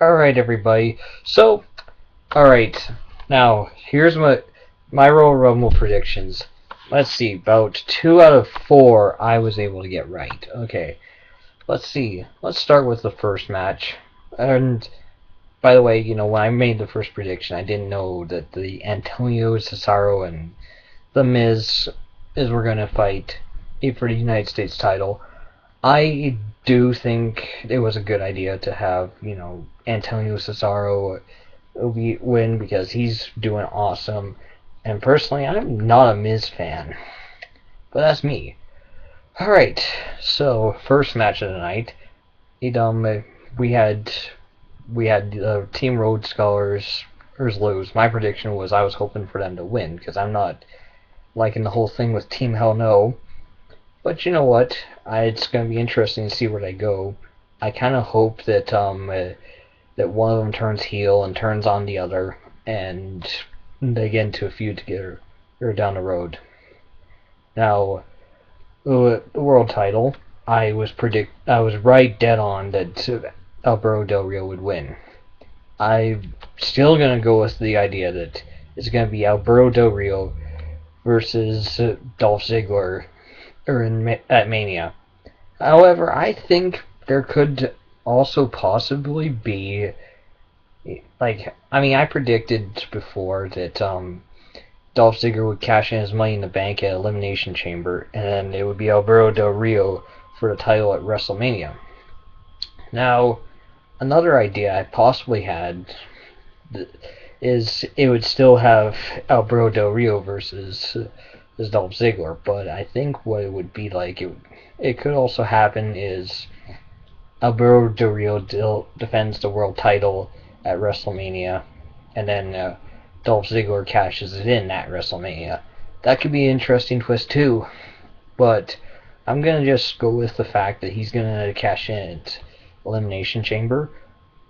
Alright, everybody. So, alright. Now, here's my Royal Rumble predictions. Let's see. About 2 out of 4 I was able to get right. Okay. Let's see. Let's start with the first match. And, by the way, when I made the first prediction, I didn't know that the Antonio Cesaro and The Miz were going to fight for the United States title. I do think it was a good idea to have, Antonio Cesaro win because he's doing awesome. And personally, I'm not a Miz fan, but that's me. All right, so first match of the night, we had Team Road Scholars lose. My prediction was I was hoping for them to win because I'm not liking the whole thing with Team Hell No. But you know what? It's going to be interesting to see where they go. I kind of hope that that one of them turns heel and turns on the other, and they get into a feud together or down the road. Now, the world title, I was right dead on that Alberto Del Rio would win. I'm still going to go with the idea that it's going to be Alberto Del Rio versus Dolph Ziggler at Mania. However, I think there could also possibly be, I predicted before that Dolph Ziggler would cash in his Money in the Bank at Elimination Chamber, and then it would be Alberto Del Rio for the title at WrestleMania. Now, another idea I possibly had is it would still have Alberto Del Rio versus Dolph Ziggler, but I think what it would be like, it could also happen is Alberto Del Rio defends the world title at WrestleMania, and then Dolph Ziggler cashes it in at WrestleMania. That could be an interesting twist too, but I'm going to just go with the fact that he's going to cash in at Elimination Chamber,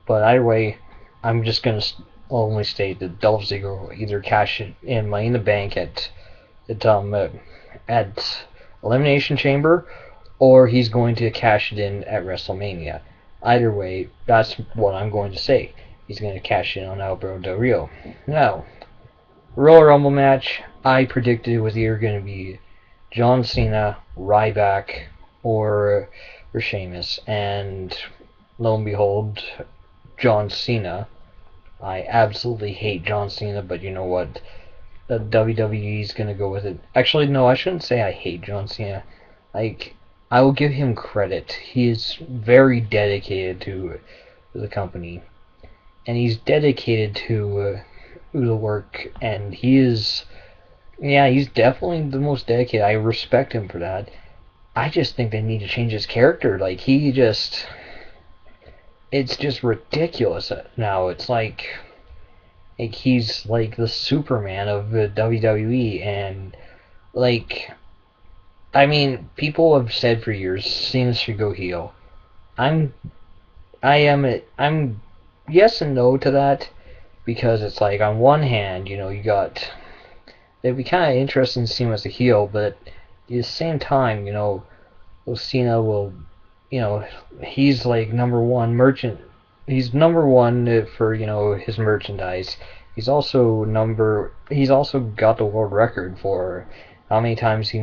but either way, I'm just going to only state that Dolph Ziggler will either cash it in Money in the Bank at Elimination Chamber, or he's going to cash it in at WrestleMania. Either way, that's what I'm going to say. He's going to cash in on Alberto Del Rio. Now, Royal Rumble match, I predicted it was either going to be John Cena, Ryback, or Sheamus, and lo and behold, John Cena. I absolutely hate John Cena, but you know what? The WWE's gonna go with it. Actually, no, I shouldn't say I hate John Cena. I will give him credit. He is very dedicated to the company, and he's dedicated to the work, and he's definitely the most dedicated. I respect him for that. I just think they need to change his character. It's just ridiculous now. It's like he's like the Superman of the WWE, and people have said for years Cena should go heel. I'm yes and no to that, because it's like on one hand, it'd be kind of interesting to see him as a heel, but at the same time, Cena will, he's like number one merchant. He's number one for his merchandise. He's also got the world record for how many times he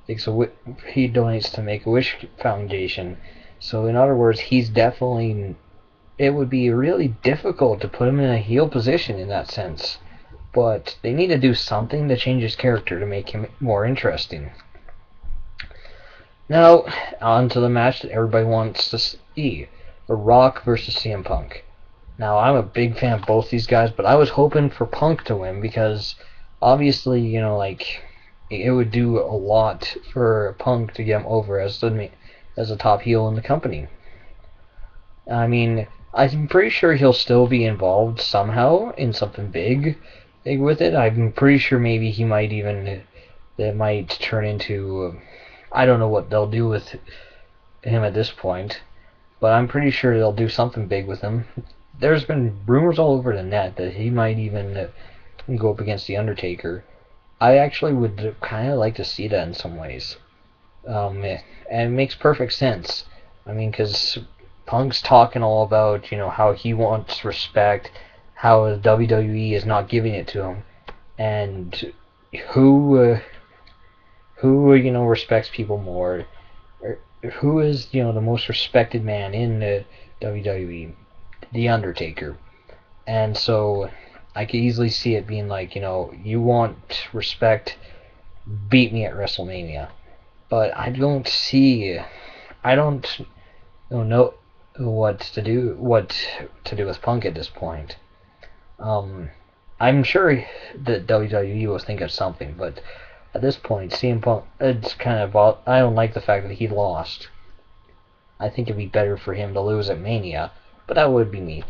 donates to Make-A-Wish Foundation. So in other words, it would be really difficult to put him in a heel position in that sense. But they need to do something to change his character to make him more interesting. Now, on to the match that everybody wants to see. The Rock versus CM Punk. Now, I'm a big fan of both these guys, but I was hoping for Punk to win because obviously, it would do a lot for Punk to get him over as a top heel in the company. I'm pretty sure he'll still be involved somehow in something big with it. I'm pretty sure maybe that might turn into, I don't know what they'll do with him at this point, but I'm pretty sure they'll do something big with him. There's been rumors all over the net that he might even go up against The Undertaker. I actually would kind of like to see that in some ways. And it makes perfect sense. Because Punk's talking all about, how he wants respect, how the WWE is not giving it to him, and who respects people more, or who is the most respected man in the WWE, The Undertaker. And so I could easily see it being like, you want respect, beat me at WrestleMania. But I don't know what to do with Punk at this point. I'm sure that WWE was thinking of something, but at this point, CM Punk, it's kind of, I don't like the fact that he lost. I think it'd be better for him to lose at Mania, but that would be me.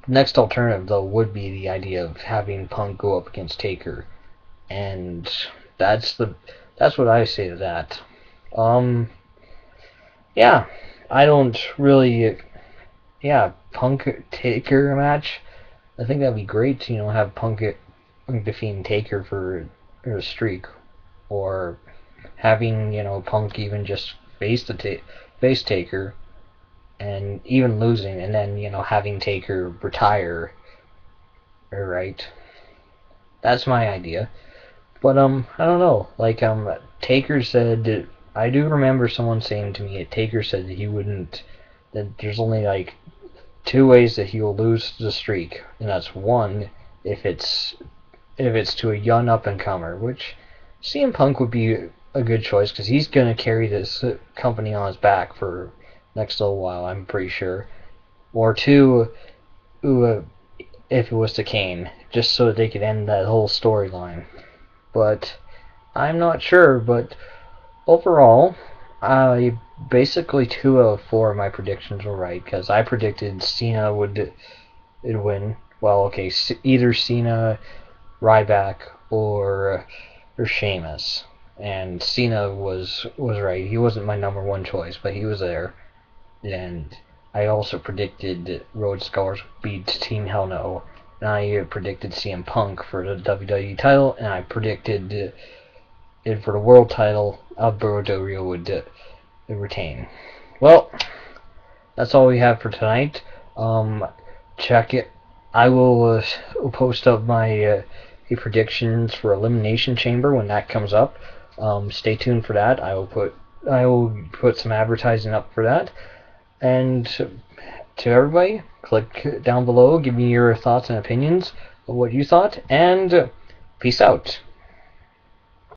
Next alternative, though, would be the idea of having Punk go up against Taker, and that's what I say to that. Yeah, I don't really, Punk Taker match. I think that'd be great to have Punk defeating Taker for a streak, or having Punk even just face Taker, and even losing, and then having Taker retire. Alright, that's my idea. But I don't know. Like Taker said, I do remember someone saying to me, Taker said that he wouldn't. That there's only like 2 ways that he will lose the streak, and that's one, if it's to a young up and comer, which CM Punk would be a good choice because he's gonna carry this company on his back for next little while, I'm pretty sure. Or 2, if it was to Kane, just so that they could end that whole storyline. But I'm not sure. But overall, basically 2 out of 4 of my predictions were right, because I predicted Cena would win. Well, okay, either Cena, Ryback, or Sheamus. And Cena was right. He wasn't my number 1 choice, but he was there. And I also predicted that Road Scholars would beat Team Hell No. And I predicted CM Punk for the WWE title, and I predicted it for the world title. Alberto Del Rio would retain. Well, that's all we have for tonight. Check it. I will post up my predictions for Elimination Chamber when that comes up. Stay tuned for that. I will put some advertising up for that. And to everybody, click down below, give me your thoughts and opinions of what you thought, and peace out.